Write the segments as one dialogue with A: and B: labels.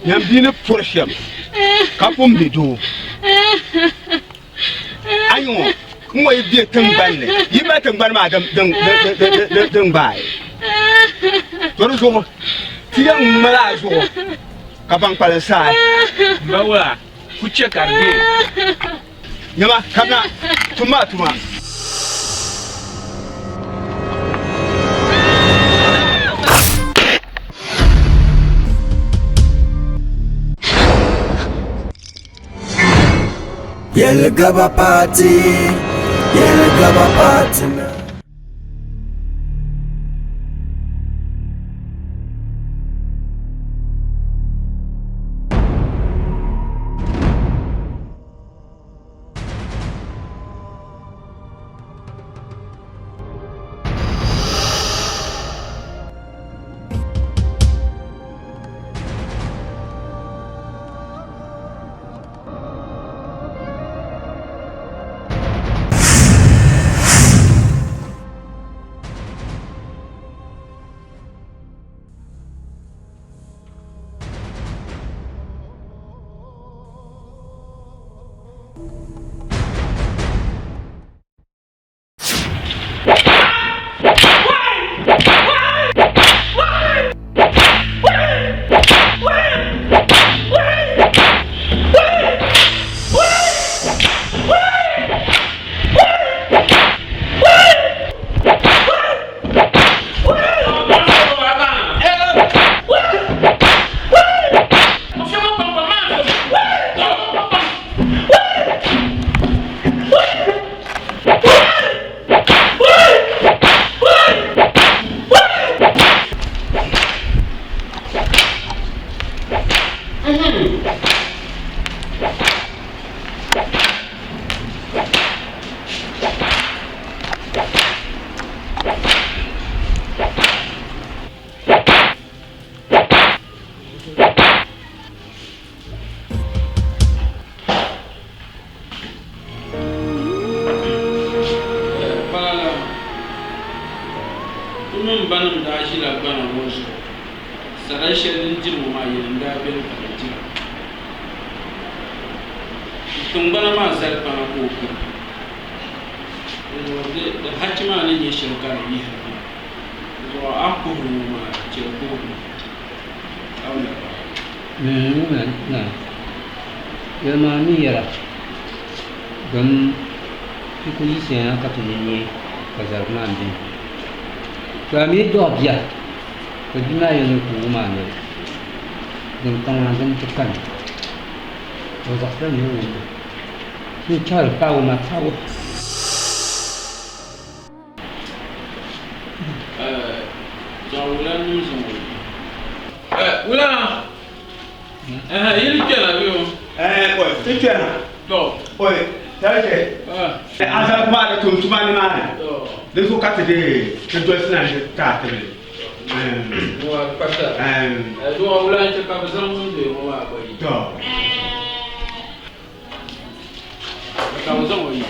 A: Yam dina porsham. Kapum de do. Ayo, mo yi tangban ne. Yi ba tangban ma dang bai. Toro zo. Tiang mala zo. Kapang palasai.
B: Bawa, kuche karbe.
A: Yama, kapna. Tuma.
C: Yellow Gaba party now.
D: Kami dua dia, kerana yang rumah ni, dengan tekan, orang tu ni cakap tahu nak tahu.
B: Jauhlah ni semua. Ulang. Ini kena biu.
A: Oi, tiada.
B: Do.
A: Oi, tahu ke? Asal kuma da tuntuma ni mana? Da su kata de do suna ta ta.
B: Wa kata. Do ulang cakap pasal mun de mo ba bagi.
A: Do.
B: Kau zong ni.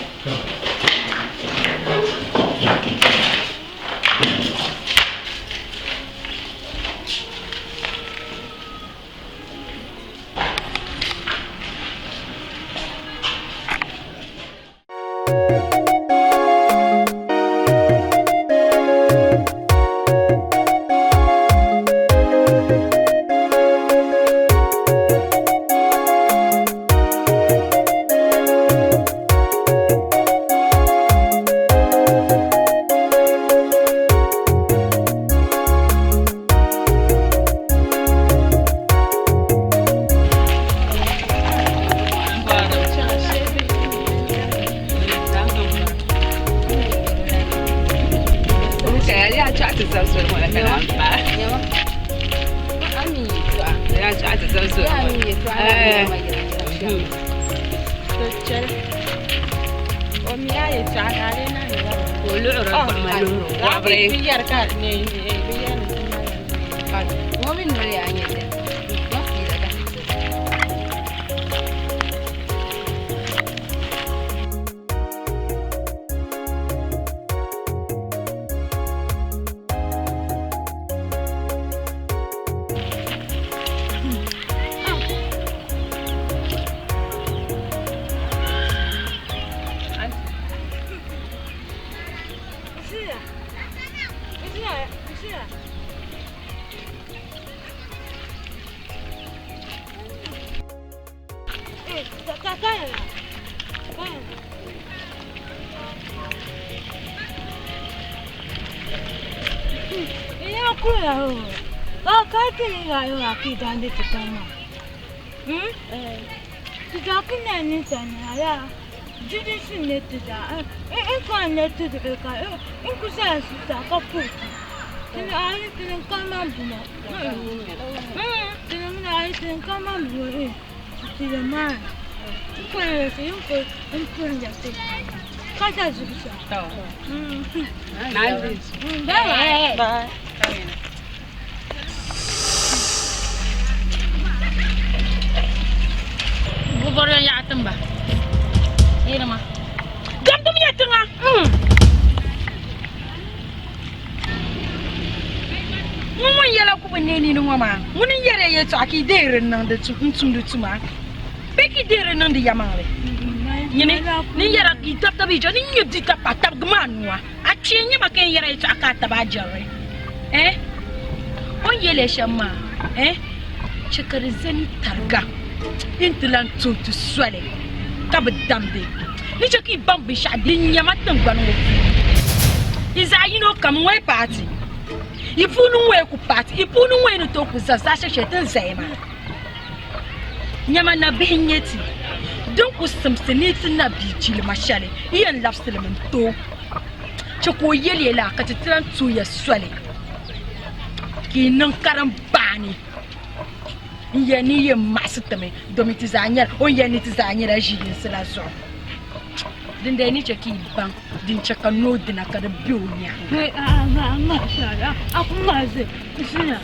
E: Aki dere nan de tum de tuma. Peki dere nan de yamare. Yene ni yara ki tap tabi jo ni nyedi tap tap gmanwa. Achi nya maken yara ito akata ba jare. On yele shama. Chekar zani targa. Intilan tu swale. Tab dambe. Ni cheki bambi shadi nyama tangbanwo. Izayino kamwe party. Ifunu we ku party, ifunu we no to ku sasa shetan zaima. Nyama na binyeti. Don ku samseniti na bijil mashale. Iyan lafsele mento. Choko yele la ka titran tu ya swale. Ki nan karam bani. Yani ye masitame domitizanya on yani tizanya jidin sila so. Din da ni cheki ban din chaka no din akada bionya.
F: Mashallah. Akumaze. Sina.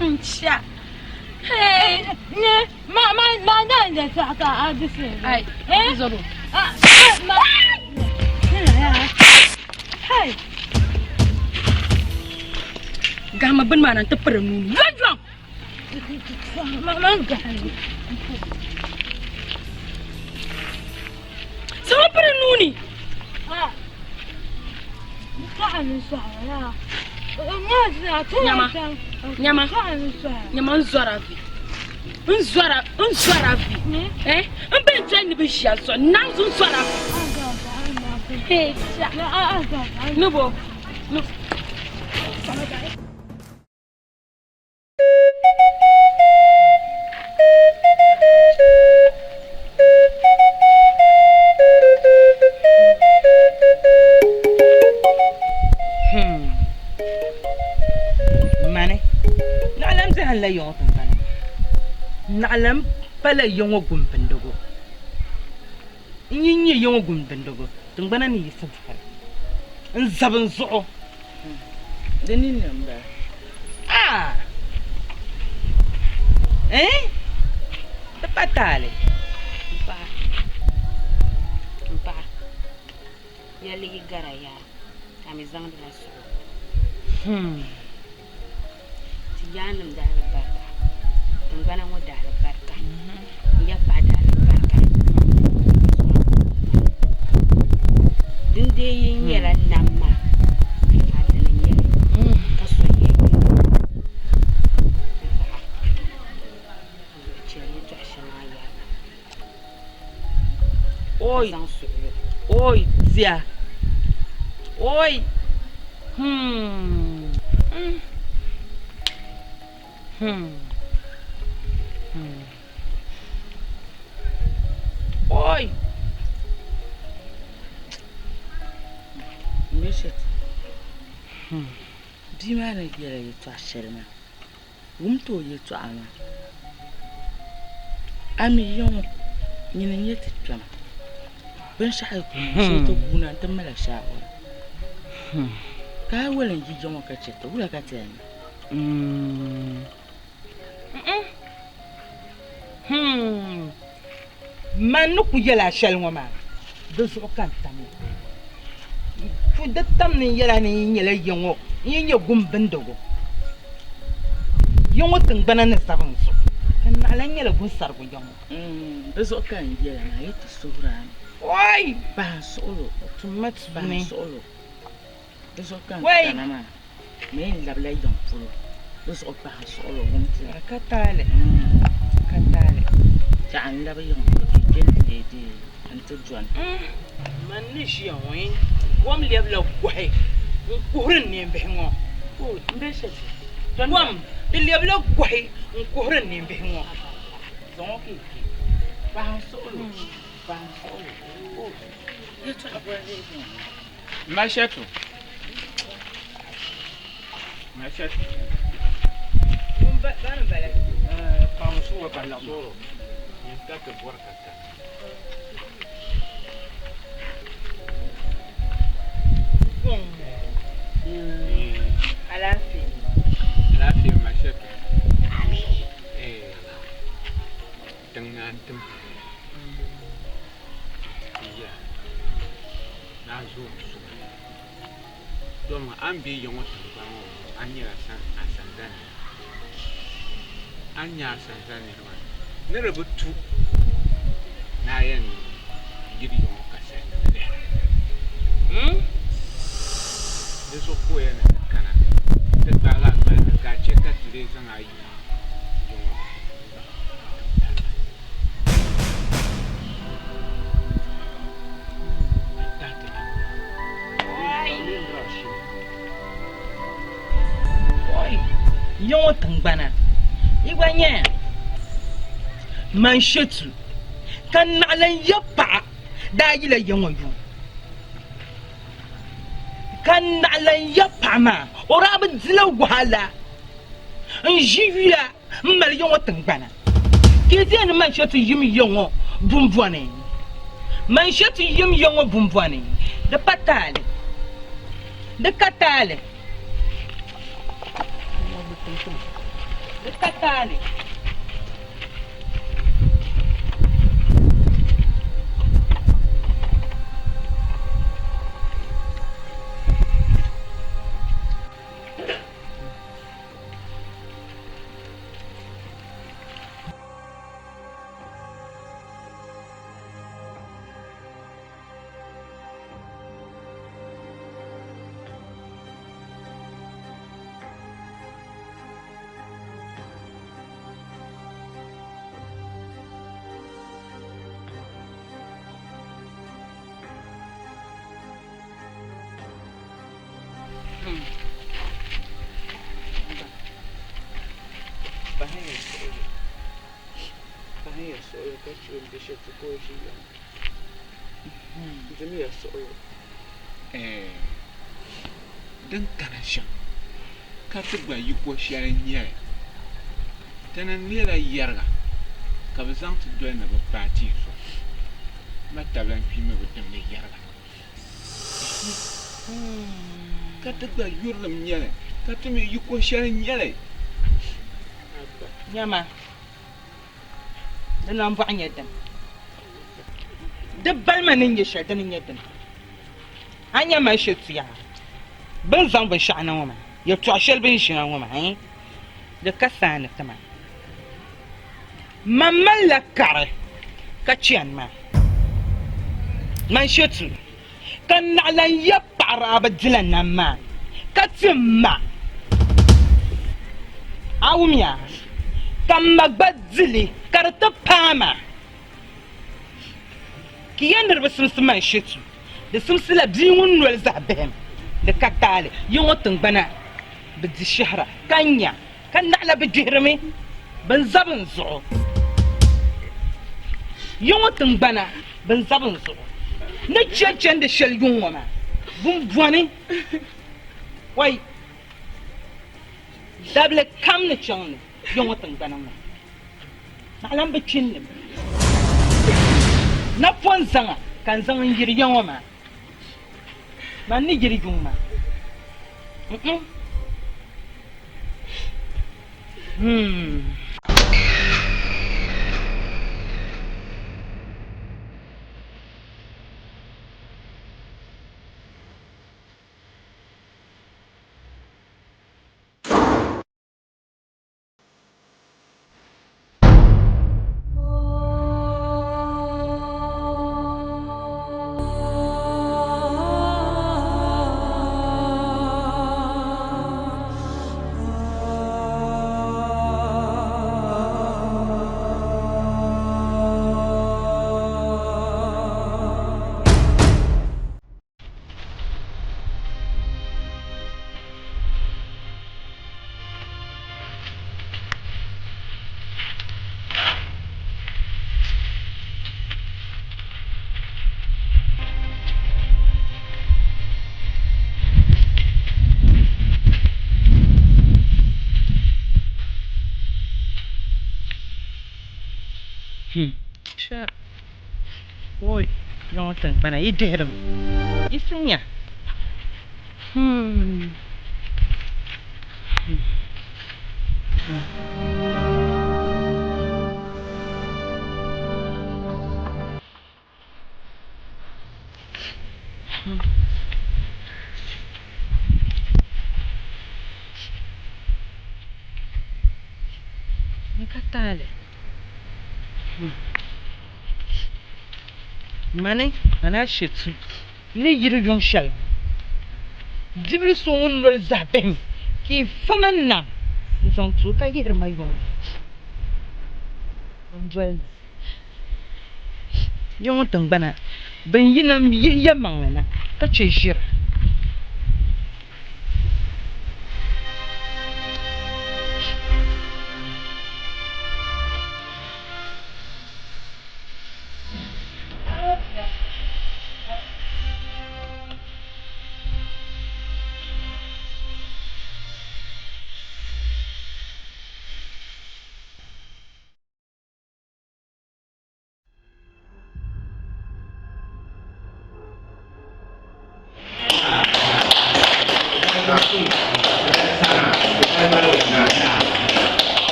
E: Ncha.
F: Hey, ne, ma da saka adisi.
E: Ai, zoro.
F: Hey.
E: Gama ben manan te perenu. Lajang.
F: Mama gani.
E: Sama perenu ni. Nyama nzora vi. Nzora vi. Mbenja ni bishia so. Nanzu nzora vi. Hey, no.
G: La yon tan na'lam pala yon gum pendogo nyinyi yon gum pendogo tungbana ni yisafar nzabun zo denin namba ta patale
H: mpa ya ligi gara ya kami zang de la so yanum da albarka tungana mo da albarka ya ba da albarka dinde yin yela namma adana yela kaso ye cheri to ashana ya
G: oi zia oi Oi.
H: Meshet.
G: Dima na yela yeto ashelma. Wumto yeto ama. Ami yon nyina yeti twam. Ben shaay ko so to buna tan mala shaawara. Ka wala ji jomo ka cheto wala ka tan. Man no ku yela shel ngoma do so kan tam fu de tam ni yela ni yela yongo yin ye gum bendogo yongo tan bana na sabon so kan alan yela gun sargo yongo
H: do so kan yela na yeti sobran
G: oi
H: ba solo
G: tumat
H: ba
G: ni
H: solo do so kan
G: Wait.
H: tanama me labla yon fulo do so ba solo wonti
G: akatale katale
I: Chan la ba yung kitchen di anto juan.
G: man ni shi awin wam leb la gwai kuhrin ne be ngo
I: Oh, mbese.
G: wam de leb la gwai kuhrin ne be ngo
I: Zon ki. Ba solo. Ba solo. Oh. Yeto abwe ni.
B: Macheto. Macheto.
G: mumba bana bala
B: Pamo suwa pa la solo. Yenta ke borka ta.
G: bon ala fi
B: La fi macheto. Dengan tem. Iya. Na zo so. Doma an bi yon wata ba mo anya san asandan. Anya asandan ne ba. Ne rubutu. Na yan gidi yon kasa. Da so ko yana kana. Da ba ga ka ce ka tire zan ayi.
G: yon tangbana igwanya man shetu kan nalan yapa da yila yon yu kan nalan yapa ma ora ba dilo gwala njiya mal yon tangbana kizene man shetu yim yon bumbuane man shetu yim yon bumbuane de patale de katale Katale.
B: Bahaya soyo ka ciwon da shi ta ko shi ya. Jami'a soyo. Dan kana shan. Ka tugba yi ko share nyere. Tanan lera yarga. Ka bazan tu do na ba party so. Mata ban fi me budin da yarga. Ka tugba yurum nyere. Ka tume yi ko share nyere.
G: Nyama. Dana mbu anyedan. De balmanin ya shadan yedan. Anya ma shetsiya. Ban zan ban sha'ana wama. Ya tuashel bin shi wama, Da kasana tama. Mamman la kare. Kachian ma. Man shetsu. Kan nalan ya para badilan na ma. Katimma. Awumya. Kan magbadzili karta pama kiyanar basun man shitu da sun sila biyun wal zaben da katale yin watan bana bidi shahra kanya kan na'la bijirmi ban zabin zo yin watan bana ban zabin zo na cancan da shalgun wama bun buwani wai dable kam na can yin watan bana ma malam bacin ne na fon zanga kan zangan jirgin wama man ni jirgin ma Sure. Oi, Jonathan, bana yi deram. Isinya. Katale. Mane, ana shitu. Ni yiri yon shal. Dibri so un lol zapen. Ki faman na. Zon tu ka yiri ma yon. Well. Yon tang bana. Ben yinam yamang na. Ka chejir.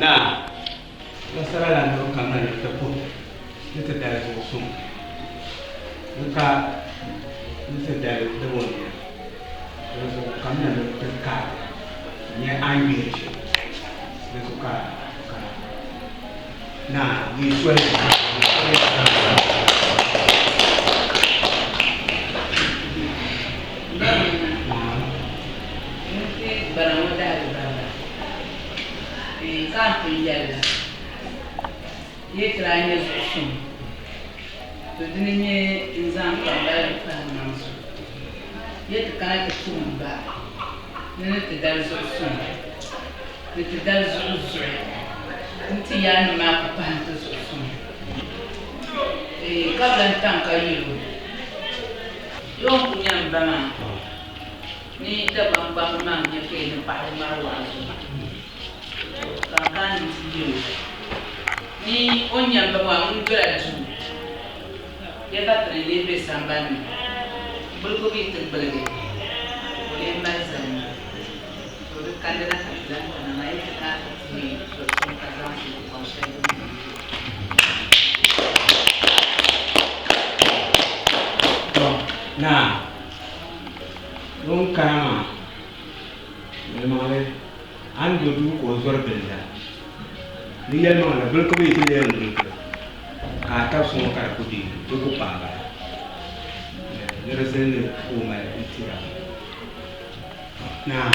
A: Nah, masalah yang kami ada tepuk, itu dari musuh. Muka, itu dari demonnya. Terus kami ada dekat, ni angin je. Terus suka. Nah, visual.
J: Barang modal berapa? Kan penjara. Ye kerana susun. Jadi ni insan kandang kan masuk. Ye terkena ketumba. Ni tidak susun. Ni tidak susun. Nanti yang mak pantas susun. Kalau tang kayu. Yo punya bama. Ni dah bang mang ni ke nampak marwah. Kan dia. Ni onya bawa ngura tu. Dia tak terlebih bersambang. Berkopi terbelagi. Boleh mazan. Boleh kandang kandang nama itu kan ni soal kandang itu konsep.
A: Nah, long kama, memang ando dulu kozor benda. Dia memang berkopi itu dia yang kata semua kara kudi, cukup panggal. Dia rasanya umai itu. Nah.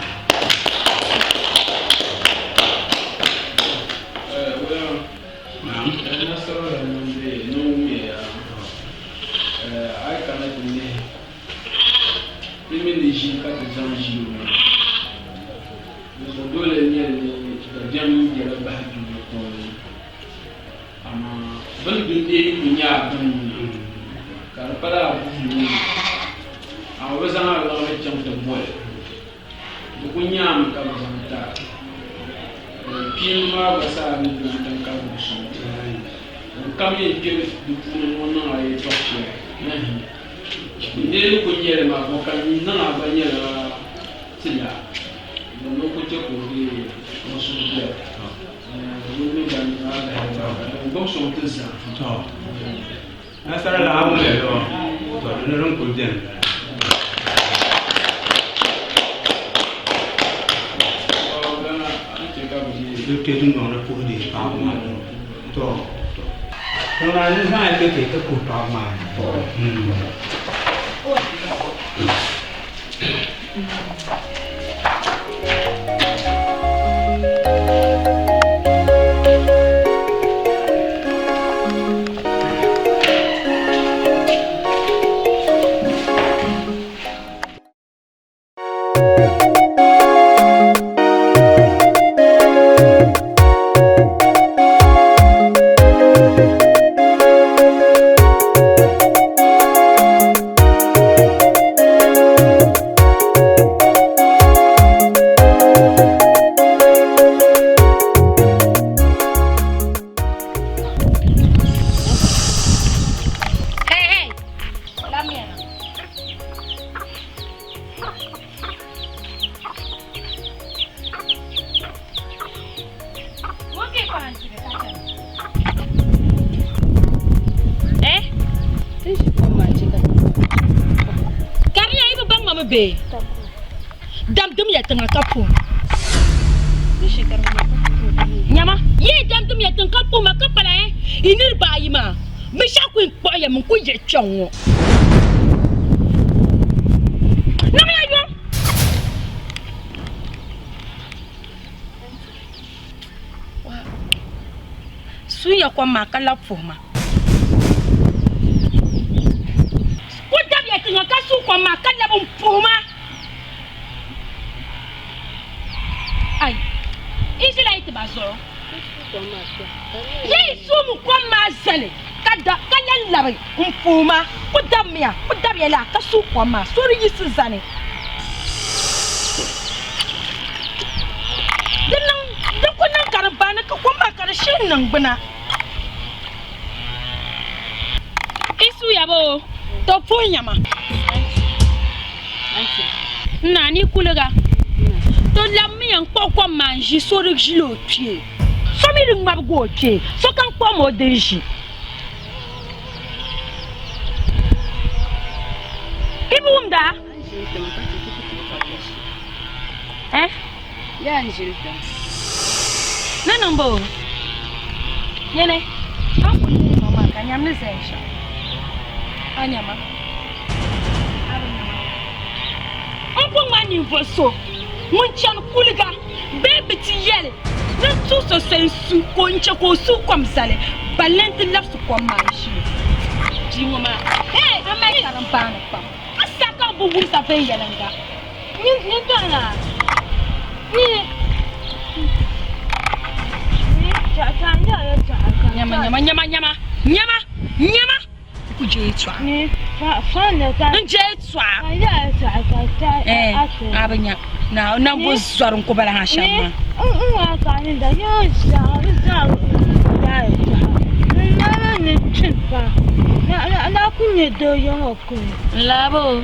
K: Kami dia dukung mana ayat cakap, dia lu punya lemah, bukan mana banyak lah sila. Lu kucuk di masuk dia, lu banyak ada, bangsa itu sah.
A: Asal lah amu le lo, tu orang kujian.
K: Oh, dah nak cakap begini.
A: Lu kejung orang kuji, kamu mana? Tu. Kalau ni saya kita kuat mana?
E: be dam dum ya tanga kapu nyama ye dam dum ya tanga kapu ma kapala inir bayima me sha ku po ya mun ku je chonwo na me yo suya kwa makala foma ko dam ya tanga kasu kwa makala bum foma ai isila ite bazoro ye sumu kwa mazale kada kala labi mfuma ko dam ya la kasu kwa ma sori yisizane dan kunan karbana ka kuma karshen nan bana isu yabo to funyama nani kulaga to lammi en kokko manji so de gilo pied so mi ring mab go pied so kan ko mo deji ibumda
H: ya njilta
E: nanambo yene aku ni mama kanyam ne zensha anyama on mani voso mun chan kuliga bebe ti yele na tu so sensu ko nche ko su kom sale balent lapsu ko manji jingo ma amai karampana pa asaka bu wusa fe yelanga ni dana ni nyama kuje tswa
F: ni fa na ta
E: nje tswa
F: ya ta
E: abanya na go zwarun ko bala ha shama
F: wa ka ni da yo sha ya na ni chipa na kunye do yo ko
E: labo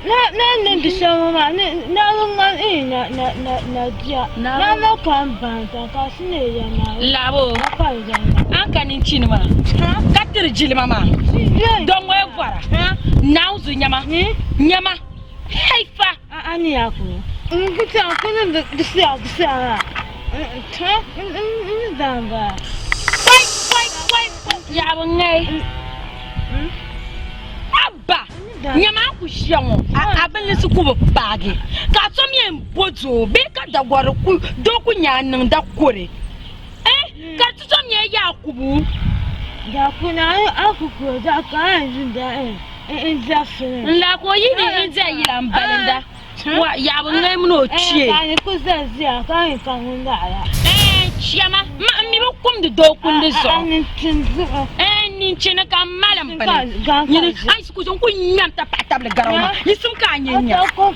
F: na ndisha ma na lunga na dia na mo kan ban ta ka sine ya na
E: labo
F: ka ya
E: an kanin cinima katir jilma ma don waye gwara na uzu nyama haifa
F: ani yako ngita kuna disia ta ndamba
E: wai ya bangai abba nyama ku shianwo abin su ku bage ka so mi embozo be ka da gwara ku do ku nyanin da kore ka so mi ya kubu
F: da kuna akuku da ka da injafin
E: la ko yi ni inja yi lambalanda wa ya bangai muno chie
F: ka ni ku zazia ka ni kan ngala
E: chiama ma mi bo kum de do kun de zo
F: ani tinzu
E: ni chena ka malam bale ni ai ku zon ku nyam ta patable garoma ni sum ka nyenya
F: ko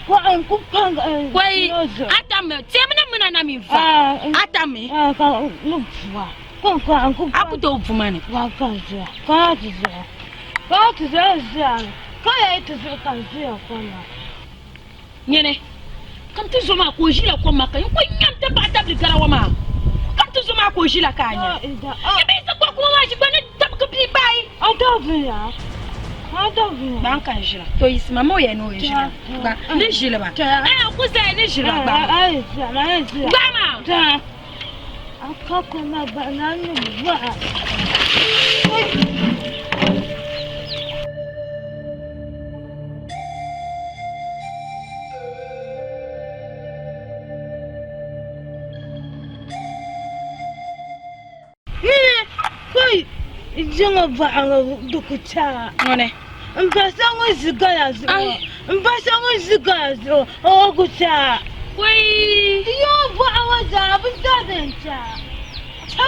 F: panga
E: wai atame temna muna na mi fa atame
F: ka lufwa ko
E: aku do fumani
F: wa ka ja ka ya ita zo kan ziya kwana
E: nyene kan tu zo ma ko jila ko maka ko nyam ta patable garoma kan tu zo ma ko jila kanya e be sa ko wa shi bana tab ka bi bai
F: adavia
E: ban kan jila to isma mo ye no jila ba ni jila ba ku sai ni jila ba
F: ai
E: ba ma
F: ta akako na banana ba Jonga banga dukucha
E: ngone
F: mpasa ngizigala ziro okucha
E: wai
F: yo bawa za buzadencha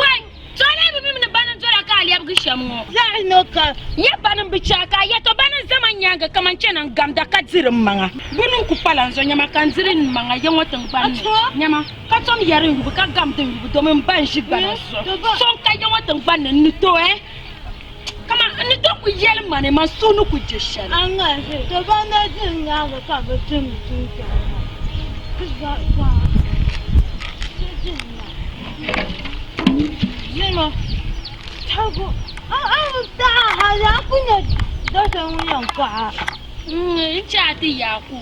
E: wai tole bi min banan tora ka aliyab gishamu
F: za inoka
E: ya banan bichaka ya to banan zaman yanga kaman cenan gamda ka zirin manga bunun ku palanzo nyama kan zirin manga yan watan ban nyama ka tom yarin ku ka gamda ku to men ban shi banan so ka yan watan ban ni to kama ni to ku yel mane ma sunu ku jeshan
F: anga se to bana jin ya ga ka batun tuka kuza ba Jima tago ta hala kunya da ta wuyan kwa
E: Chati yaku.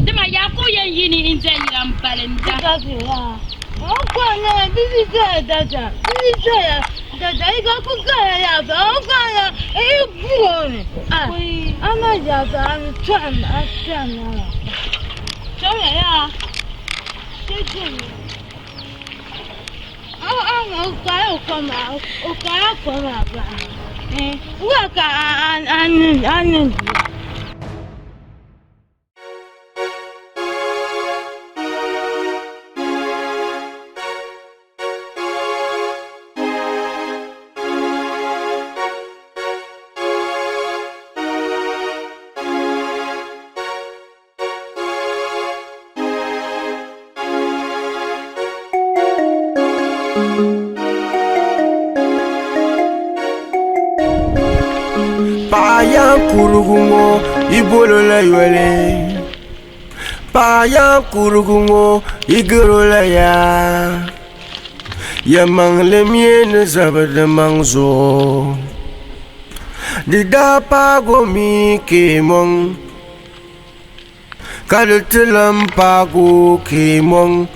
E: Dema yaku yan yini inja yiram balenda.
F: Okwana bibi dada. Bibi dada iga kugaya ya ba okwana buone. Ama ya ba twana. Twana ya. Tete. Okaya koma ba. Waka an
C: Paya kurugumo ibolo la yole. Paya kurugumo igoro la ya. Yamang le miene zabada mangzo. Dida pago mi kemong. Kalutilam pago kemong.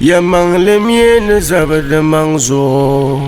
C: Yamang le miene zabada mangzo.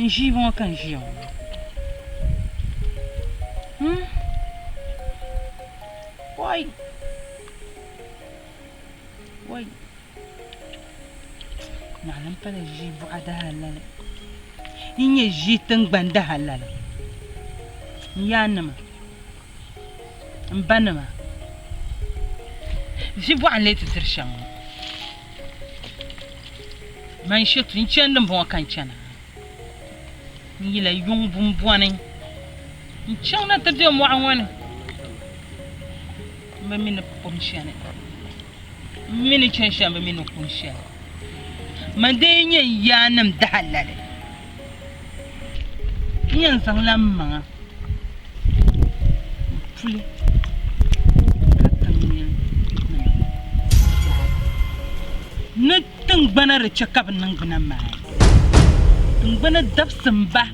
G: J'y vais quand j'y vais. Oui. N'allons pas le j'y vais à Dahalala. Il n'y a j'y t'en bande halala. Yanama. Banama. J'y vois un lettre de chambre. Man shit, une chaîne de bon canchana. Il a young boom boining. Une chaîne at the dear one. Mamina punchane. Mini change a mamino punchane. Madania yanam dalale. Yan sang lamma. Fully. Nothing banner a check up and nangana man. Bana dab samba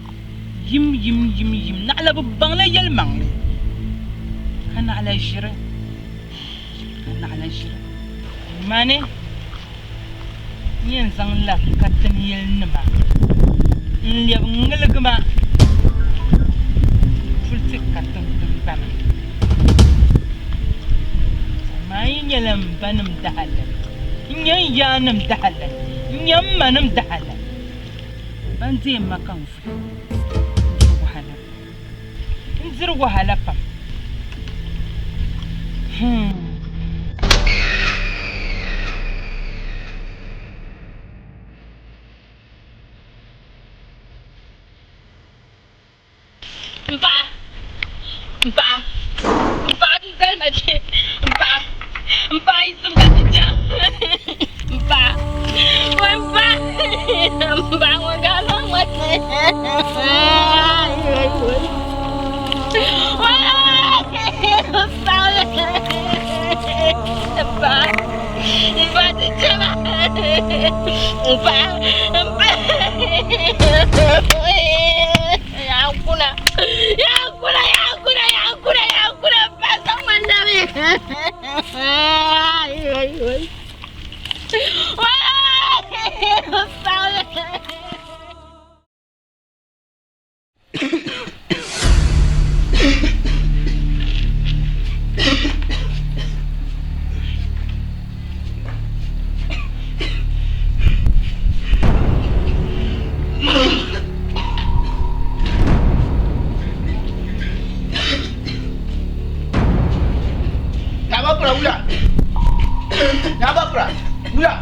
G: yim na ala bangla yel mang ana ala jira mane yen sang la katten yel nima leb ngelgma fulti katten bana mai yelam banam dahalan nyan yanam dahalan nyam manam dahalan Banzi makan fu wahala nzir wahala pam mpa dal ma che mpa isum ka ja mpa
I: Nabakura, Wula. Nabakura, Wula.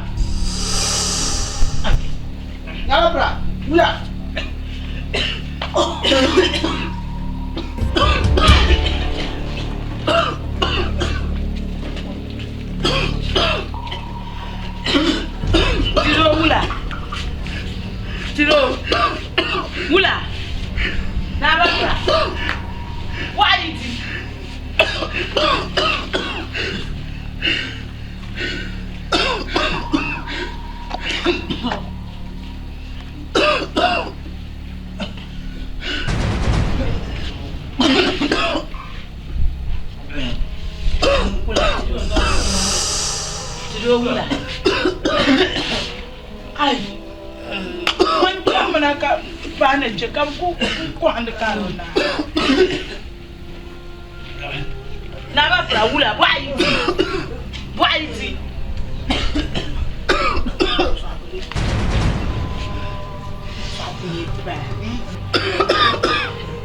I: Nabakura, Wula.
G: Tiro Wula. Tiro Wula. Nabakura. Why did you? Wula. Ai. Wanda mana ka bana je kam ko hande ka na. Na ba fra Wula, why you? Why is it?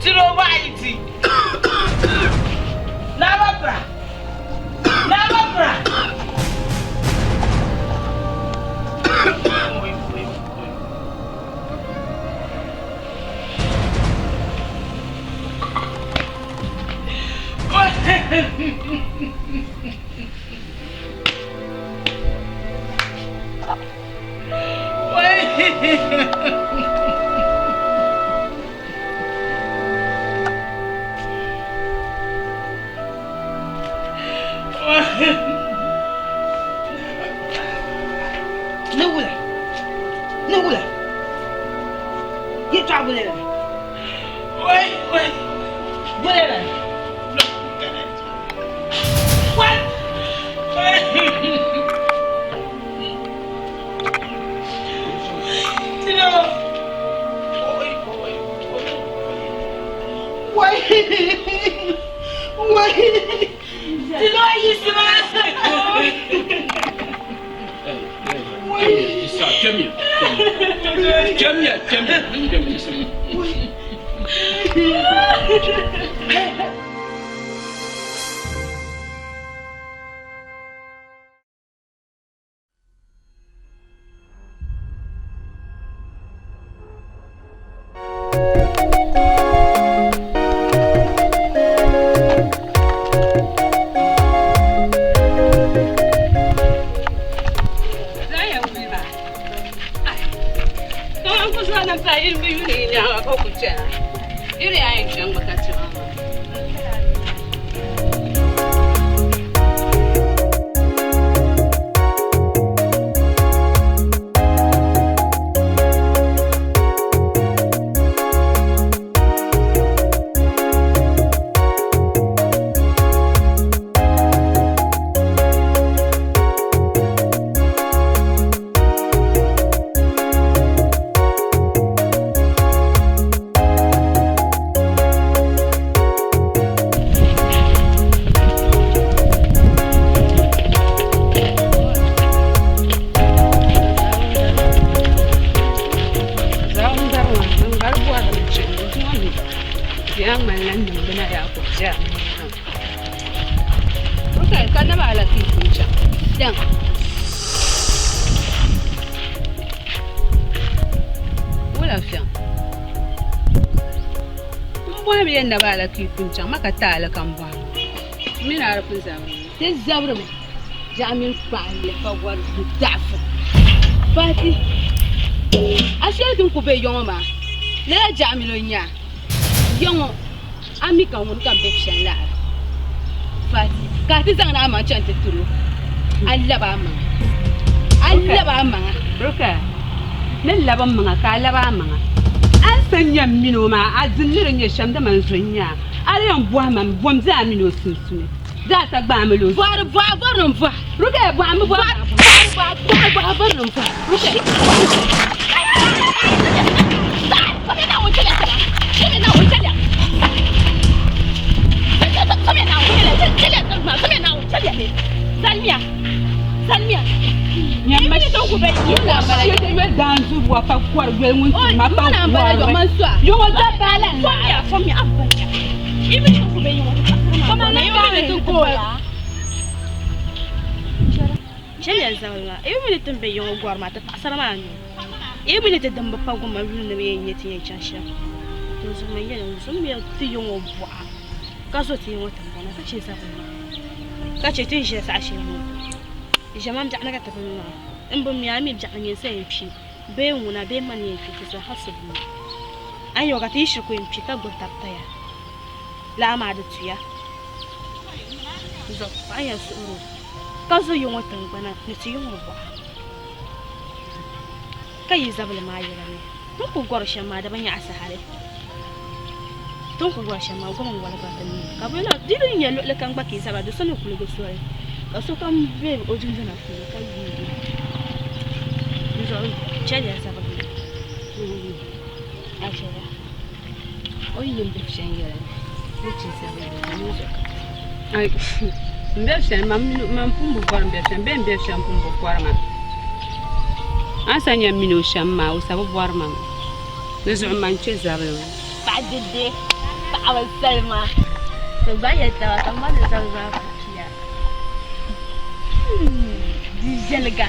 G: Tiro why is it? Na ba fra. Na ba fra. Nugula. You travel there. Wait. Whatever. What? Wait. Did I use the
K: Come here.
H: Na bala ki kuncha maka tala kan ba mina arfin zamu te zabra jamin faale fa war dafa fati ashe dun ku be yoma le jamilo nya yongo ami kan won kan be shan la fati ka ti zanga ma chante turu alla ba ma roka ne laba ma ka laba ma sanya mino ma azinire nye shamda manzonya ari on boa man bom za mino sunsune za ta gba me lo voir non voir ruga boa me boa voir non voir ruga Salmia nyamba to ku be yila mala yo danzu wa fa kwar gwe mun ma pa wa yo da bala fami abba ibi to ku be yo kama na yo be to ko la
F: Chenya zama e mi ne tembe yon gwar ma ta pasara ma ni e mi ne te damba pa go ma ru ne me yeti ye chansha to so me ye so me ti yon obwa ka so ti yon tamba na ka ce sa ka ce tin shi sa shi mu jamam ja na ka ta ma in bum ya mi ja ne sai fi be wuna be man ye fi sa hasabu an yo ka ti shi ko in fi ka go tapta ya la ma da tuya zo fa ya su ka zo yon tamba na ni ti yon obwa kai zabul ma yi rane tun ku gwarshe ma da ban ya asahare tun ku gwarshe ma goma wala ka tan ka bula dilin ya lo kan baki saba da sanu kulu go sore ka so kan be ojun zana ku ka yi zo chali ya saba a chela o yin be shan yara ko ci saba da ni zo
H: ai mbe shan mam pumbu kwar mbe shan pumbu kwar ma asanya mino shamma usabu warma nizu manche zabe
F: badde ba salma to baya ta kamar da salma kiya dijelga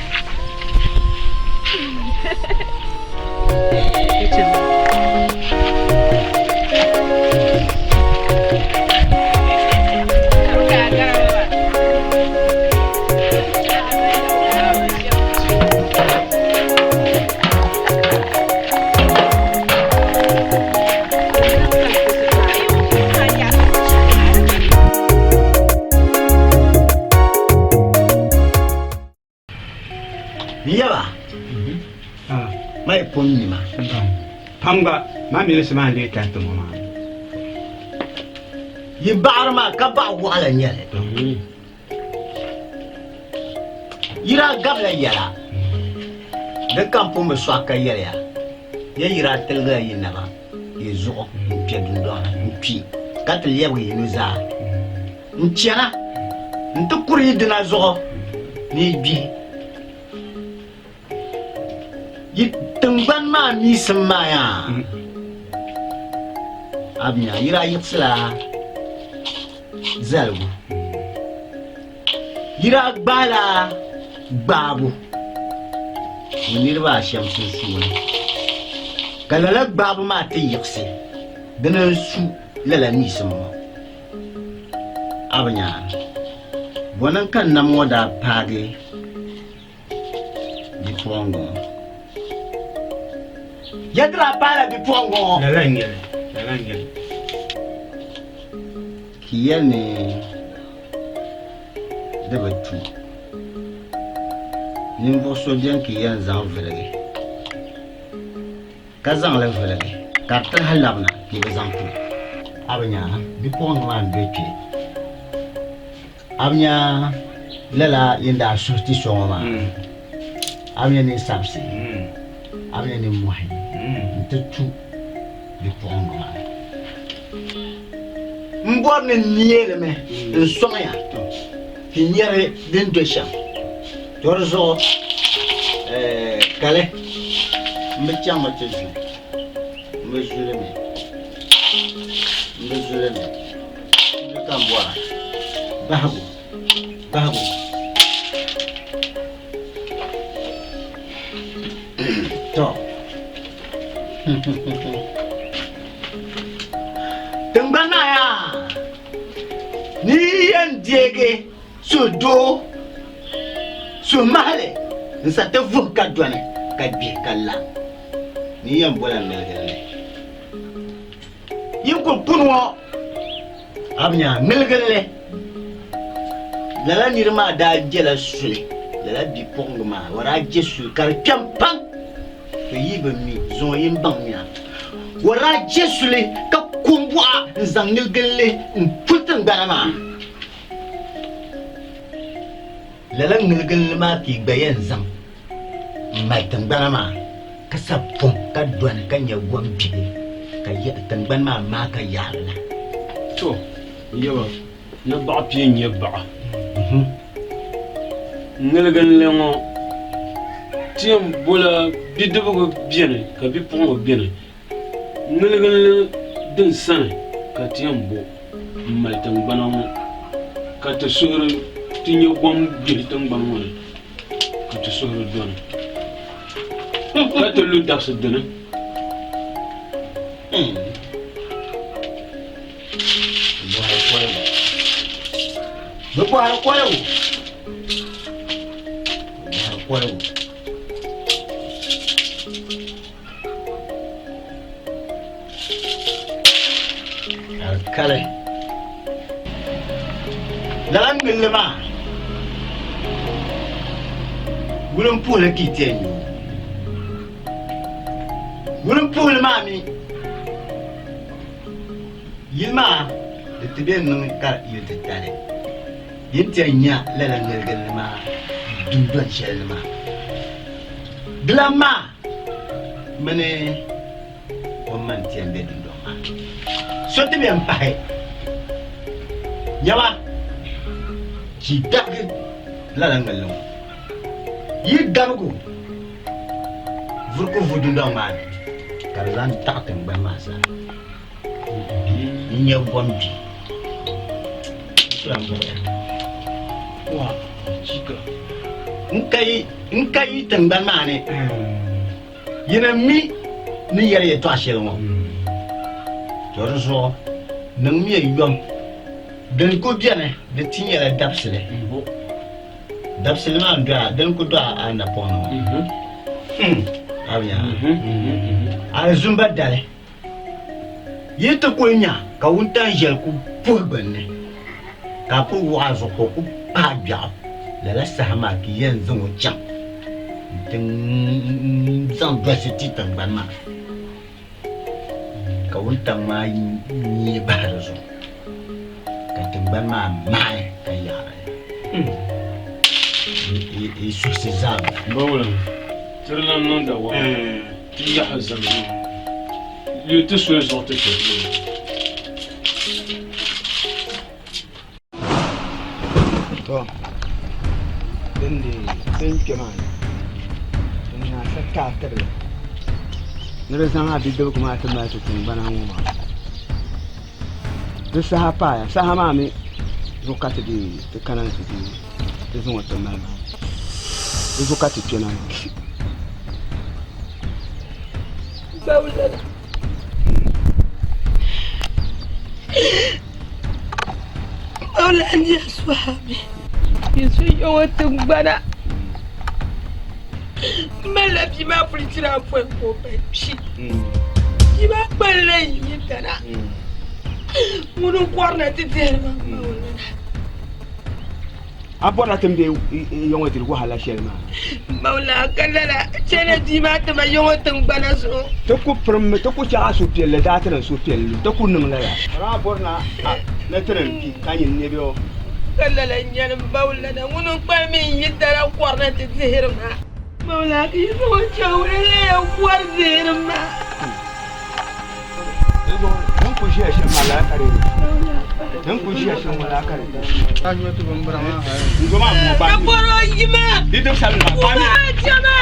A: mai ponni ma pamga ma mi lesma ande tanto ma
L: yi baar ma ka ba wala nyale yira gabla yala de kampo me swaka yala ya yira telga yinaba yezo mpiadundo mpi katel yewe yinuza mchiana ntukuri dina zo ni bi tengban ma mi semaya abnya ira yitsla zalbu ira bala babu munirba shamsu suna kalala babu ma te yiksi dana su lala mi semma abnya bonan kan namo da page di pongo yadra pala bi pongo
A: la langel
L: kiyane de batu nimbo sodian kiyan zan velege kazan la velege kartan halabna ki bezan tu abnya bi pongo man beti abnya lala yinda sorti soma abnya ni sabsi abnya ni muhay ntetu bi pongo man mbor ne niele me nsomya ki nyere den dosha torzo kale mchama tezu mbezule me ndikambwa babu to tembana ya ni yandege sudo sumale nsate vuka dwane kabi kala ni yambola melgele yimko punwo abnya melgele lala nirma da jela sule lala bi pongma wara jesu kar piampan to yiba mi zo yimbang mi wara jesu le ka kumbwa nzangilgele mputan banama lala ngilgele ma ki bayan zam mai tangbana ma ka sapum ka dwan ka nya gwambi ka ya tangban ma ka yalla
K: to yawa na ba pi nya ba ngilgele ngo tiem bola bidugo biene ka bi pongo biene ngilgele din sana ka tiem bo mai tangbana mo ka ta suru tinyo gwam bi tangbana mo ka ti suhuri doni ka ti lu dabsi dini
L: bɛ bɔhari kɔligu kale lala ŋmilli maa wulim puhili ka yi tɛɛ nyu wulim puhili maa mi yili maa di ti bɛ niŋ ka yili titali yin tɛɛ nya lala ŋiligili maa dundɔn shɛli maa gilam maa mini o man tɛɛ bɛ dundɔn maa so ti bɛ pahi nyɛma ki dabgi lala ŋmilli ŋɔ yi gabigu vuriku vu dundɔn maa ni ka di zaŋ taɣi tingbani maa sa n nyɛ bɔm bi n ka yi tingbani maa ni yina mi ni yɛri yɛtɔɣa shɛli ŋɔ tɔri zuɣu niŋ miya yɔm din ku bɛni di ti nyɛla dabsili dabsili maa doya din ku do a napɔŋ ni ŋɔ abiya a zumba dali yi ti kuli nya ka wuntaŋ ʒɛli ku puhi gbunni ka a ku waɣa zuɣu ka o ku paai gbɛɣu lala saha maa ka yɛn zaŋ o chaŋ n ti zaŋ dolisi ti tingbani maa ka wuntaŋ maa nyee bahi di zuɣu ka tingbani maa mahi ka yaɣari yi suhisi zaami
K: bawulim tiri lan niŋda wa ti yaɣa zami yi ti soli zuɣu ti chɛ
A: to din kpe maa ni din naasa kaa tibili ni di zaŋ bidibgi maa ti mali ti tingbana ŋɔ maa di saha paaya saha maa mi zuɣu ka ti kana ti zaŋ o ti mali maa di zuɣu ka ti kpe na maa
E: Bawulana Bawulana ya swami Yesu yo tingbana Mala bi ma pritira fo ko pe pi Bi ma balle yi kana Munu kwarna ti terma Bawulana
A: abɔna ti bɛ yɔŋɔ dirigu hala shɛli maa
E: Mawla kalala chene di ma ta ma yɔŋɔ tingbana so
A: ti ku pirimmi ti ku chaɣa supiɛlli daa ti niŋ supiɛlli ti ku niŋla ya raa bɔrina na ti niŋ pi ka nyini ne bɛ
E: kalala nyɛlim Bawulana ŋunu kpal mi yi dara kwarna ti zihirima Mawla ki yi so chawre le ya kwar zihirima
A: nan ku shi shi mala kare nan ku shi shi mala kare ta yi to ban bara ma ngo ma mo ba
E: ka boro yima
A: di to sal ma ba ni
E: jama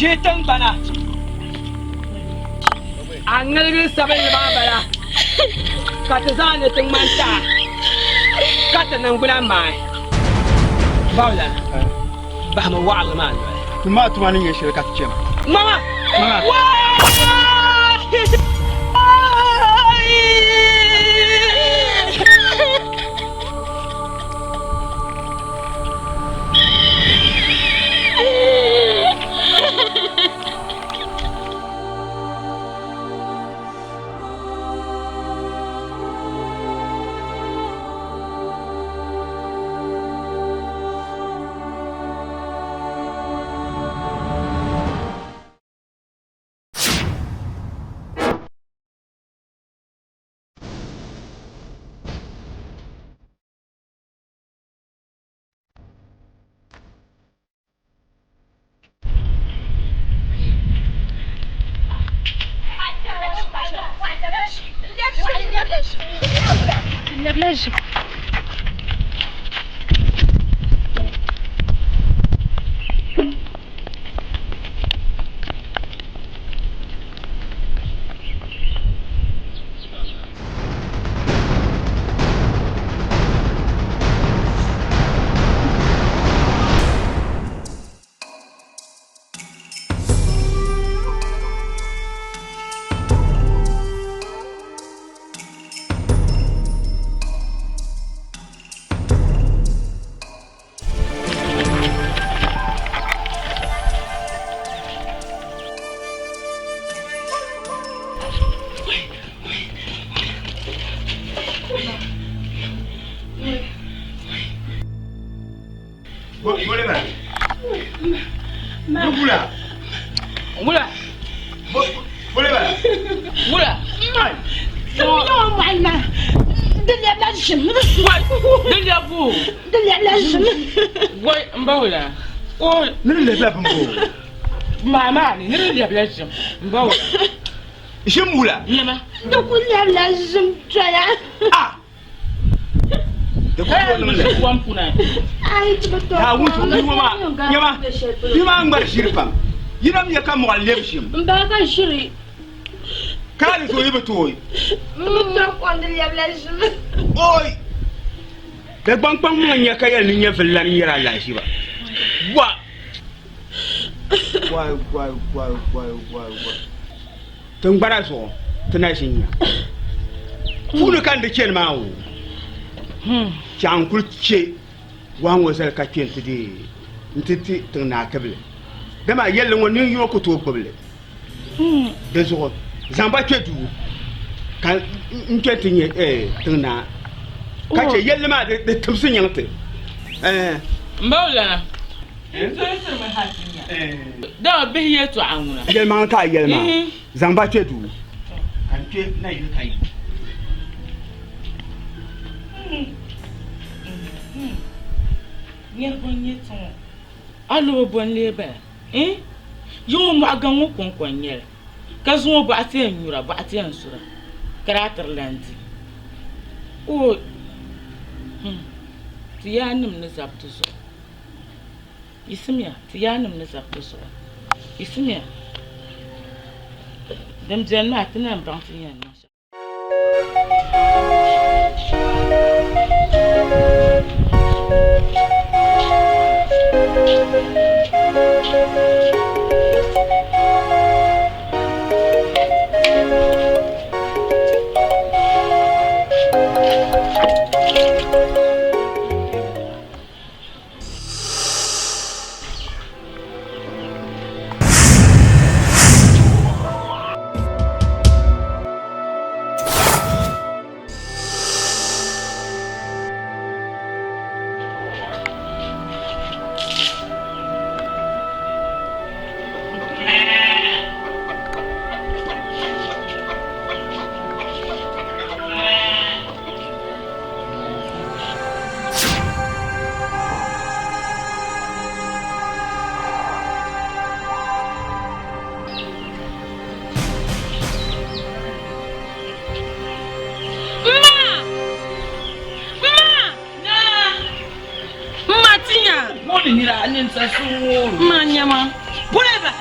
G: Jetang bana. Angal sabay ba bala. Katazan itong manta. Katanang bulan mai. Bawlan. Bahma wa'al man.
A: tuma ni shi ka ce
G: Mama. Mama.
E: Lève-la.
I: Mama, ni le blessum. Mbawo.
A: Jimula.
I: Nyama.
F: Donc il y a la zumtraya.
A: Ah. De quoi on le
I: voit pour na.
F: Ai tu to.
A: Ya wutu ni mama. Nyama. Bima ngbar shirpam. Yinam ya kam wal lebshim.
F: Mbaka shiri.
A: Kali to yibe toy.
F: Mto kwande ya blessum.
A: Oy. De bangpang mo nya kaya ni nya felan yira la shiba. Wa. Why. Tungbara so, tunashinya. Fulu kan de chen mawo. Chankul che wan wasal ka chen tidi. Ntiti tuna kable. Dama yelle woni yo ko to kable. De so zamba chetu. Kan nketinye tuna. Ka che yelle ma de tubsin yante.
I: Mbawla. Da bihiye to anwuna.
A: Yelma ka yelma. Zamba chetu. Anke na yi kai.
I: Nye bonye to. Alo bonle ba. Yo mo agan wo konkonyel. Ka zo ba ate anyura ba ate ansura. Krater lanti. O ti ya nim ne zaptu so. Ismia ti ya nim ne zaptu so. Ismia. Dem jen ma tina mbran ti yan.
E: Manyama. Whatever.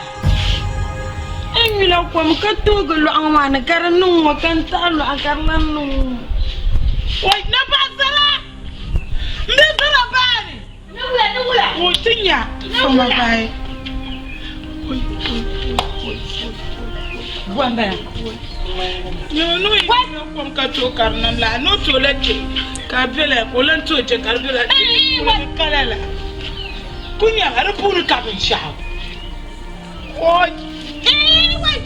E: En la kwam ka togo lo angwana karanu mo kantalo akarlanu.
G: Wait, na pasala. Ndesala bani. Nula. Utinya. Soma bai.
I: Wanda.
G: No, kwam ka to karnan la no to leke. Ka bela ko lan to je karbela. Kalala. Kunya har puru ka bin sha. Oi. Wait.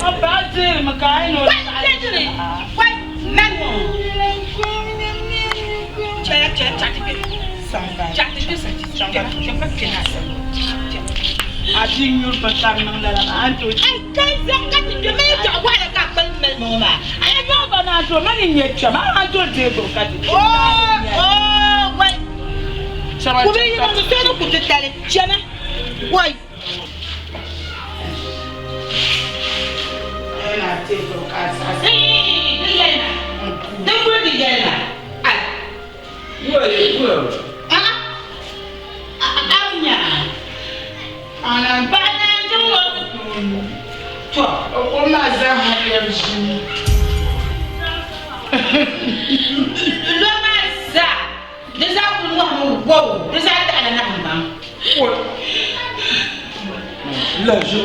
G: Abate makai no. Wait. Nano. Ati nyur pasar nang dalam antu.
F: Kan zangat de me ta wala ka ban mel mama.
G: Ay no bana to mani nyetcha ma antu de go kati.
F: Oh, wait. Kubi yi na mutano kututale. Chama. Wait.
G: Ela te do casa. yɛlna anya ana bana jumwa to ko ma za ha yanzu lo ma za da za ku ruwa mu gobo da za ta ana nan ba
K: la jo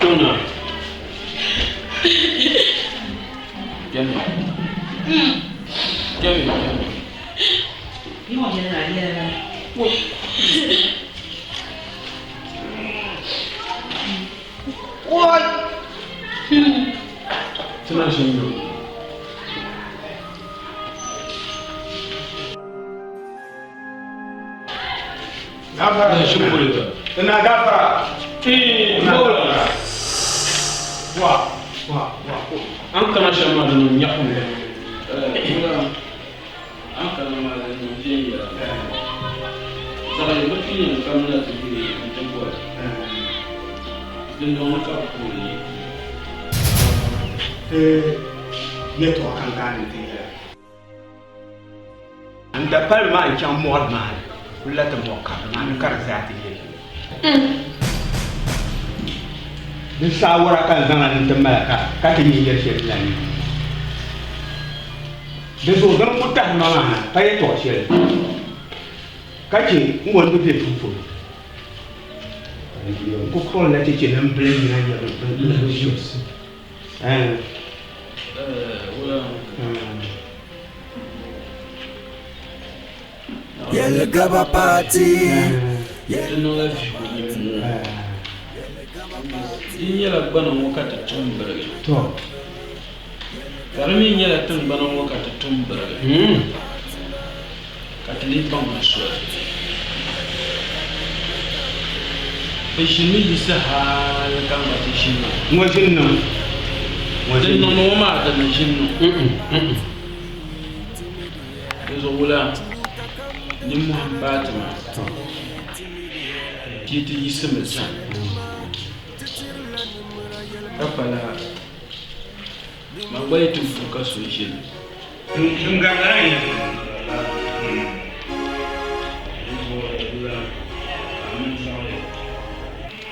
K: Tona. Gami. Gami.
G: No, ya. Oi.
K: Tana shan yau.
A: Gafara.
K: Na shi kure
A: Ina gafara.
K: Bola. Wa. An kana shan ma da nan ya kuma. An kana ma da nan je ya. Saka ne mutum ne kan na ta bi mutum ko. Din don ka ko ne.
A: Ne to kan ganin te ya. An da fal ma an can mod ma. Kulla ta mo ka ma kar za ta yi. Ni sawara kan zana din ta malaka ka ta yi yar shi lani. Da zo gan mutan ma na fa yi to shi. Kace ngwan du te fufu. Ko ko la te ce nan blame na ya ba shi.
C: Yel gaba party.
K: In yala bana wakata tumbarga.
A: To.
K: Karamin yala tun bana wakata tumbarga. Katali ban masu. Bishimi yisa hal kan bati shino.
A: Ngwajin nan.
K: Wajen nono ma da shino. Yazo wula ni muhabbatu ma. Kiti yisa mesa. Kapala magwai tun fuka so shi
A: Tun gangara ne.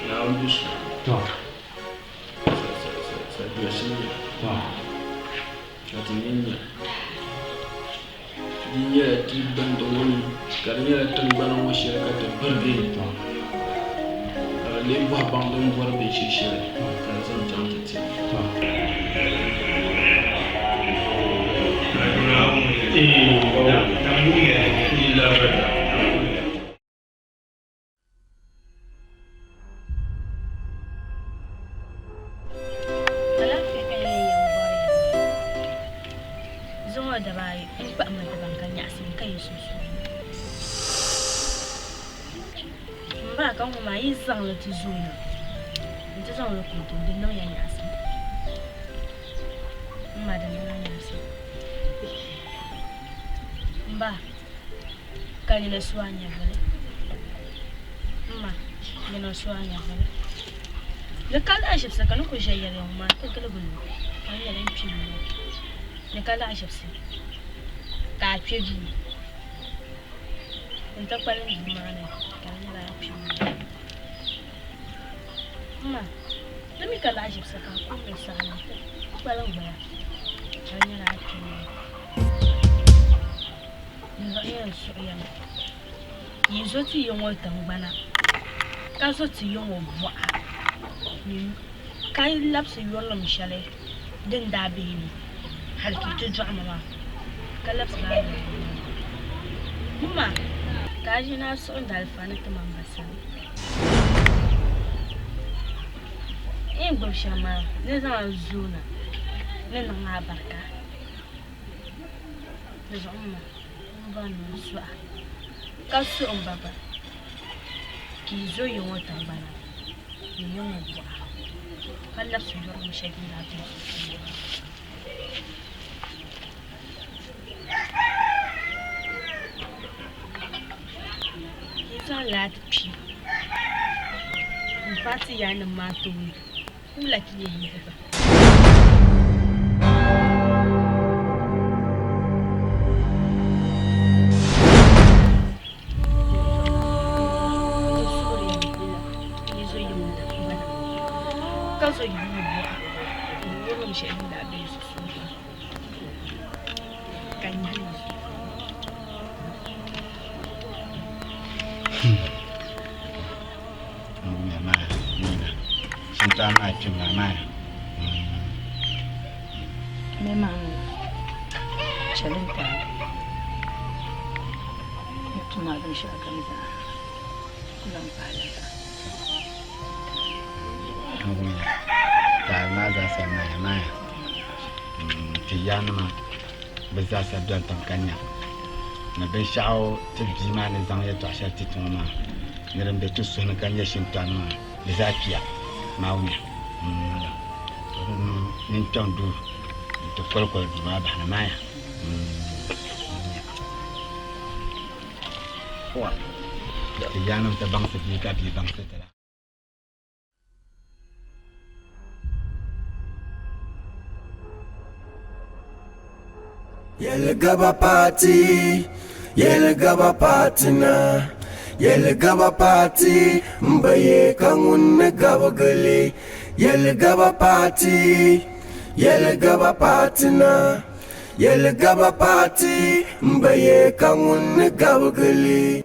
K: Na ubusu.
A: To.
K: Sabiya shi ne.
A: To.
K: Katinya. Dinya ti bando woni karnya tan bana wo shirka ta burge to. Le bo bandon bor be shi shi. Kan san janta ce.
F: Zang le ti zona. Nti zang le kuto de no ya nyasi. Mma da na nyasi. Mba. Ka ni na swanya vale. Mma, ni na swanya vale. Le kala ashif sa kanu ko jaya le ma ta kala bulu. An ya len pimu. Le kala ashif sa. Ka pyeju. Nta kwale ni ma ne. Ka ni la pimu. Ma, let me get a life second. I'm going to say, well, I'm going to you so to you want them banner. Caso to you or what? You can't lapse your long chalet. Then that be had to drama. Collapse like Mama, Kajina so that funny to Mamma son. Go shama, there's a zona, then on my barca. There's one swag. Casu on Baba. Kizo, you want a banana. You know what? I love you, shaking that. He's a lad, P. Fati ya nan ma to kula ki yi ba. Kanso yi ba. Wurin shi da bai su su ba. Kan yi.
A: Mama cin mama.
E: Memang celenta. Itu malam syakam dah. Kulang pala.
A: Karena zasa mama. Tiyan ma bezasa don tankanya. Na ben shao ti bima ne zang ya tasha ti tuma. Niran be tu sun kanya shin tanma. Bezapia. Maui. Nin tondu. To kolkol ma bana maya. Wa. Tiyan ta bang se ka bi bang se tara.
C: Yel gaba party, yel gaba partner, yel gaba party, mbaye kangun gaba gali, yel gaba party, yel gaba partner, yel gaba party, mbaye kangun gaba gali.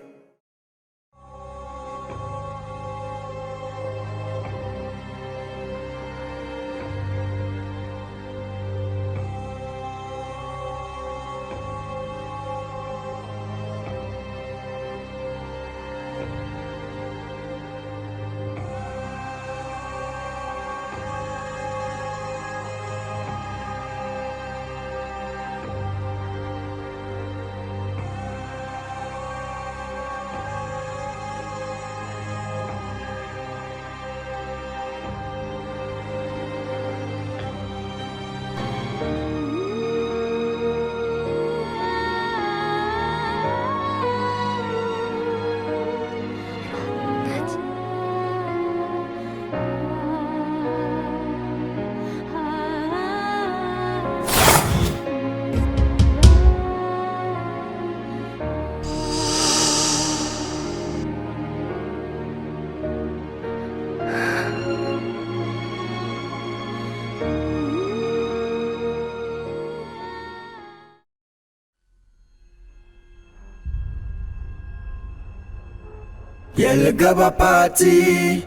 C: Yel gaba party,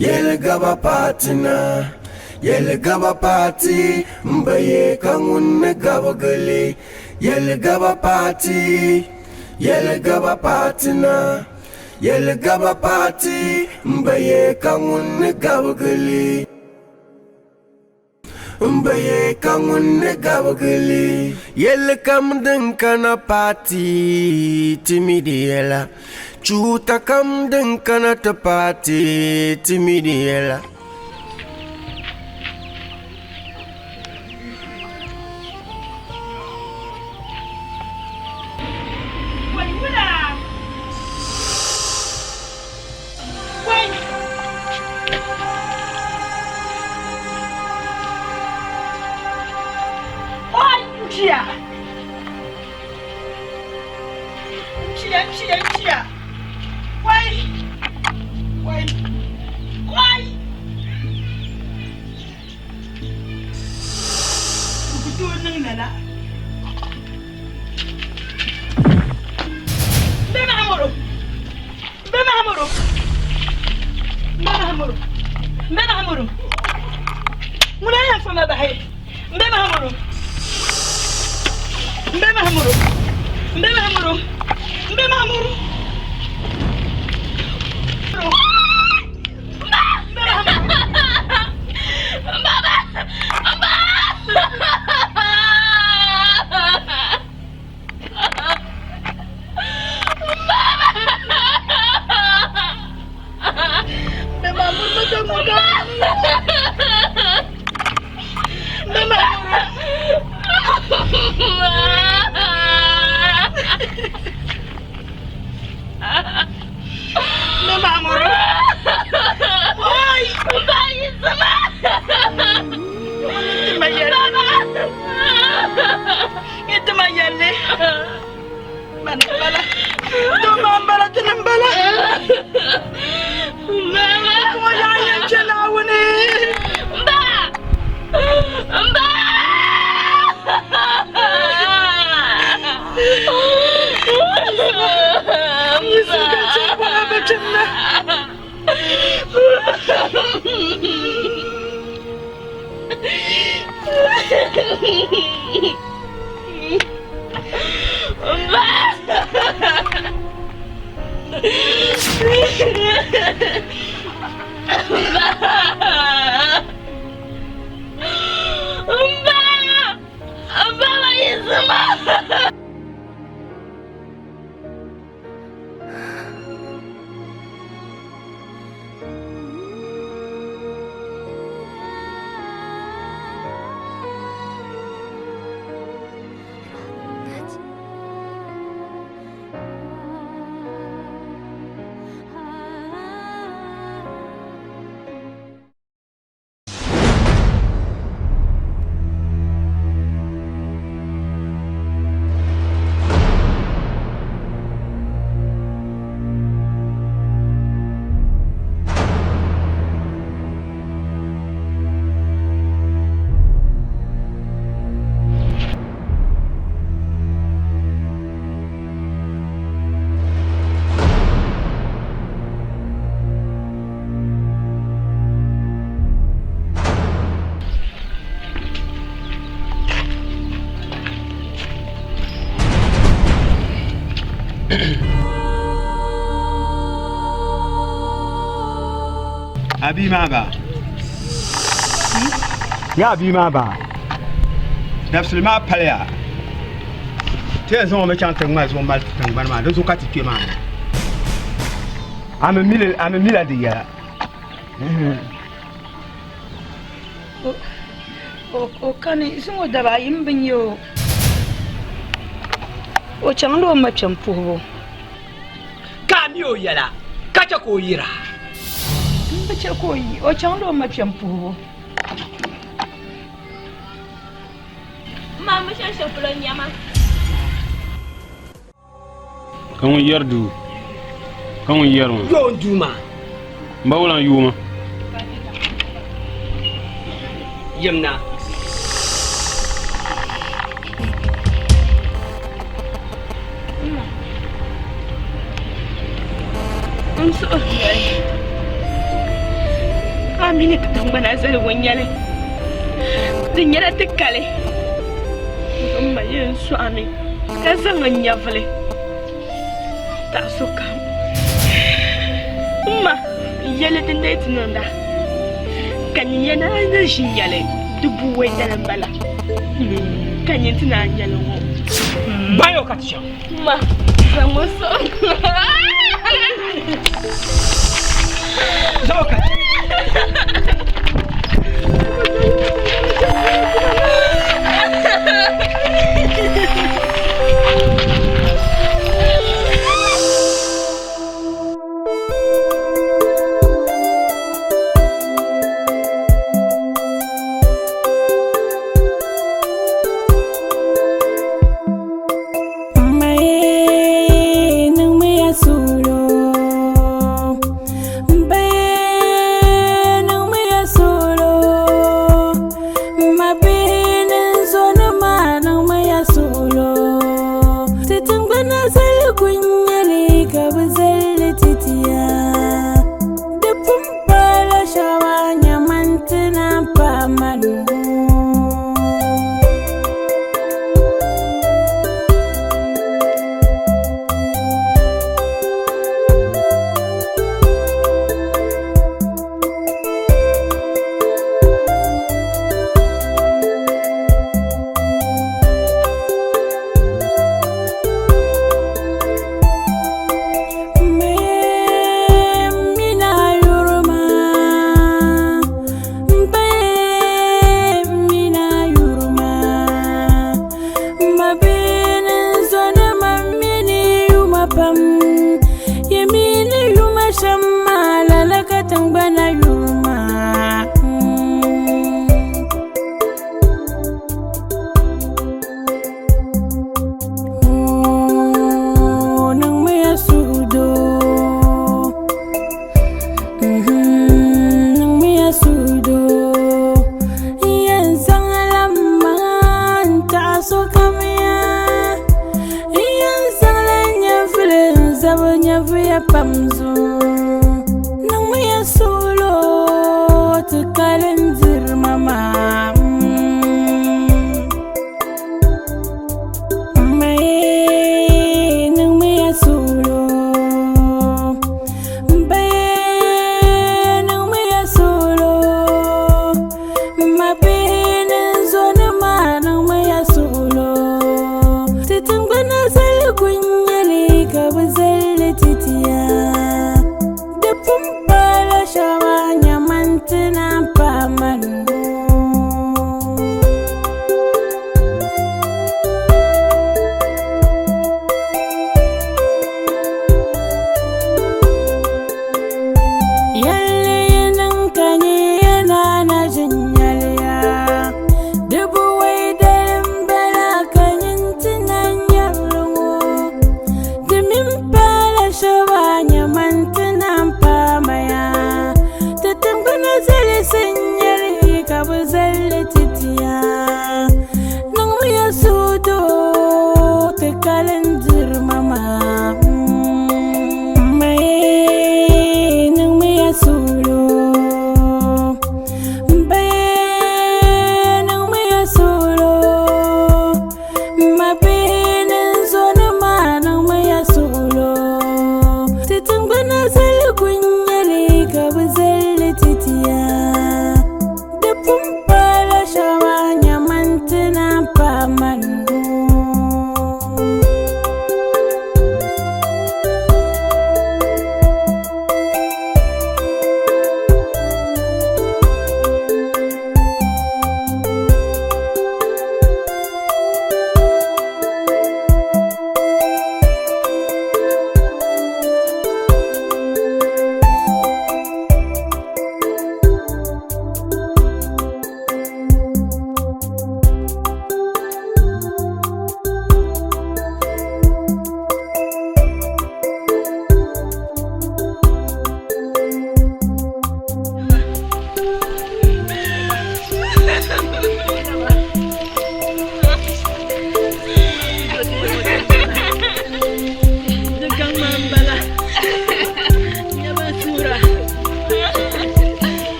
C: yel gaba partner, yel gaba party, mbaye kangun gaba gali, yel gaba party, yel gaba partner, yel gaba party, mbaye kangun gaba gali. Mbaye kangun gaba gali, yel kam kana party, timidi yela. Chuta kam den kana tapati timidiela.
G: Mama,
A: Abi Maba. Ya Abi Maba. Nafsul ma palya. Te zo me chan tang ma zo mal tang ban ma do zo kati ke ma. Am mila de ya.
E: O kani sun da ba yin bin yo. O chan lo ma chan puho.
G: Ka mi o yala. Ka ta ko yira.
E: Bace koyi o can do mafiyan fuhu
F: Mama shan shafuran yama
K: kan yardu kan yarma
G: yo duma
K: mbawlan yuma
G: yamna
F: I'm sorry. Amina ta tambana zarwan yale. Din yana tikkale. Amma yin su amin. Ka zan anya fale. Ta so ka. Amma yale din dai tunanda. Kan yana da shi yale. Dubu wai da bala. Kan yin tuna yale wo.
G: Bayo ka tsha.
F: Ma, zan so.
G: Zoka.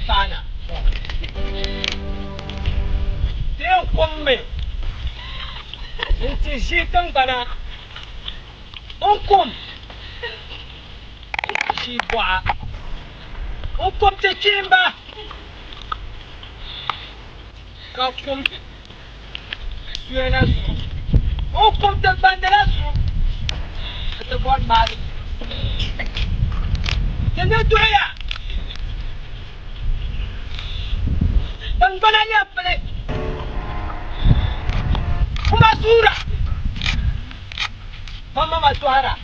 G: fana. Dia komme. Inti jitang bana. Onkom. Si boa. Onkom te kimba. Kakom. Suena su. Onkom te bandera su. Ate bon mari. Tena doya. Bang bananya pele. Kuma sura. Mama masuara.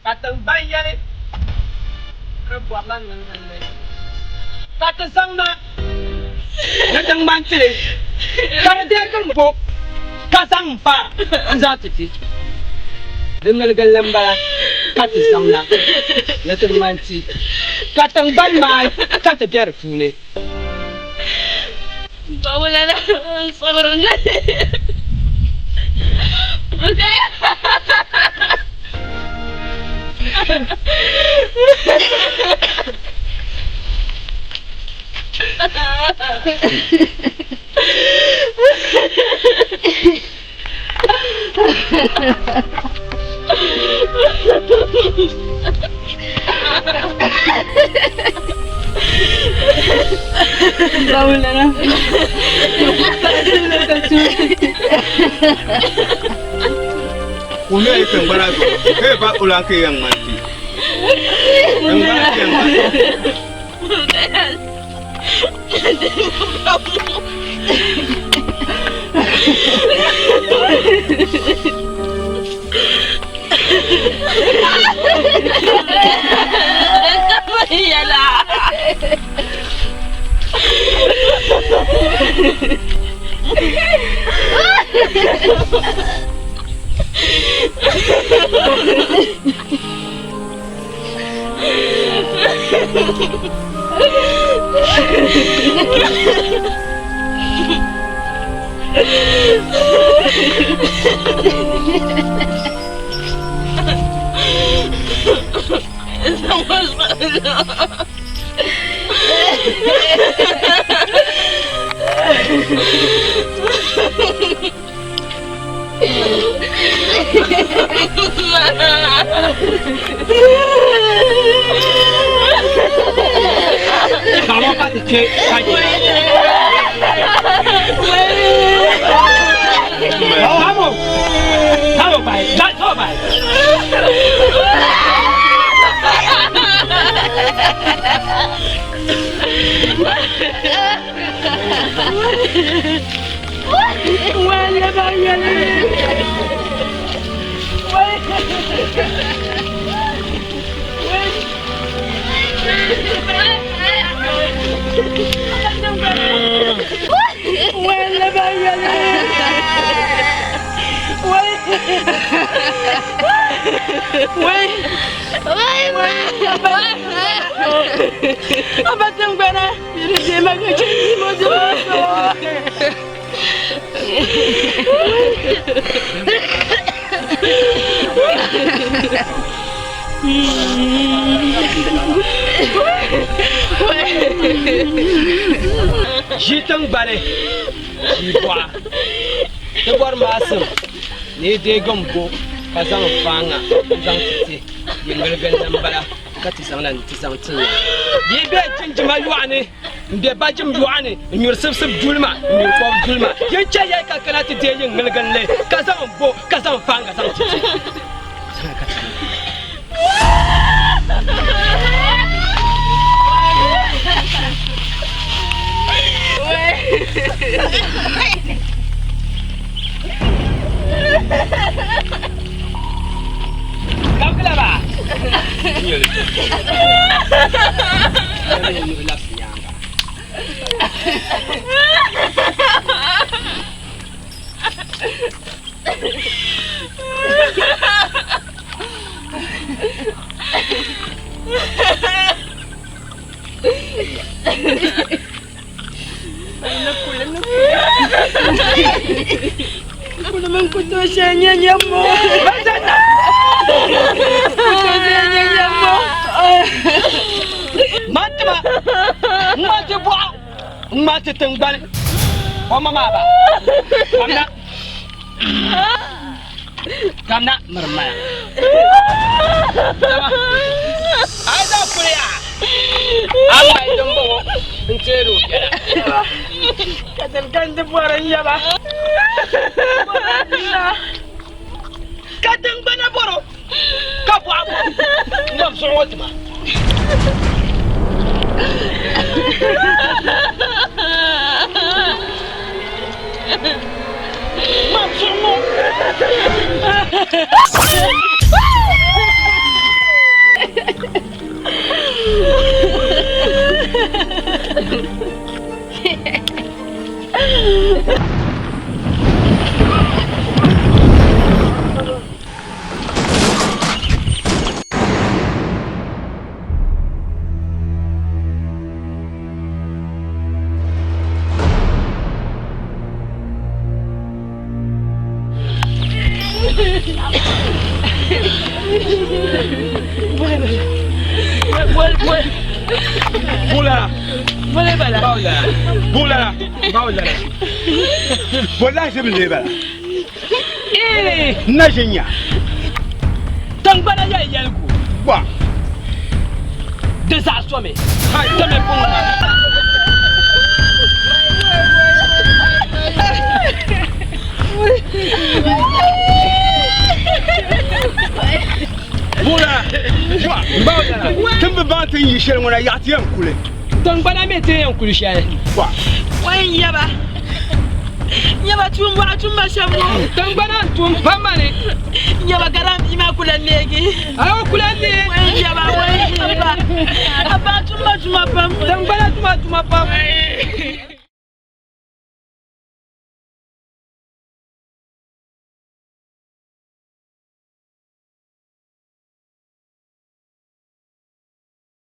G: Katang bayale. Kebualan nang. Kata sangna. Katang mantile. Kata dia kembok. Kasang pa. Anzatiti. Dengar gelembala. Kata sangna. Katang manti. Katang banmai. Kata biar fune.
F: Bawala na sobrang galing. Okay. Bawala na.
A: Una itu barat, Pak ulang ke yang mati. Yang barat yang mati.
F: Iyalah.
G: Kamu apa dicek saja? Kamu baik, tak baik.
F: Wala bayal. Wala bayal. Abang bana, dia makan cili mozo.
G: Jitang bale, jibwa. Tebor masam, ni degam bo, kazang fanga, kazang titi, yengal gan bala, katisang nan tisang tinya. Yebe jinjima yuane, mbe bajim yuane, nyur sub julma, nyur ko julma. Yencha ya ka kana titi yengal gan le, kazang bo, kazang fanga, kazang titi. Kau kenapa?
F: Aku naman kutusya niya mo.
G: Basta na!
F: Kutusya niya mo.
G: Mati tingbani. O mama ba. Kamna marmaya. Ada kuliya. Allah ya dambo in cero kira. Kadal kan da boran yaba. Kadang bana boro. Kapu abu. Ngam so wotma. Mam so mo.
A: Wallahi sai mun ba. Na jinya.
G: Tangbana ya yelku.
A: Wa.
G: De sa some. Ha, de me pon.
A: Bula. Wa. Bawla. Tumbe bantin yi shirin wala ya tiyan kule.
G: Tangbana me tiyan kule shi.
A: Wa.
G: Wai yaba. Yaba tumba tumba shabu. Tangbana tumba mane. Yaba garam ima kula negi. Ayo kula negi.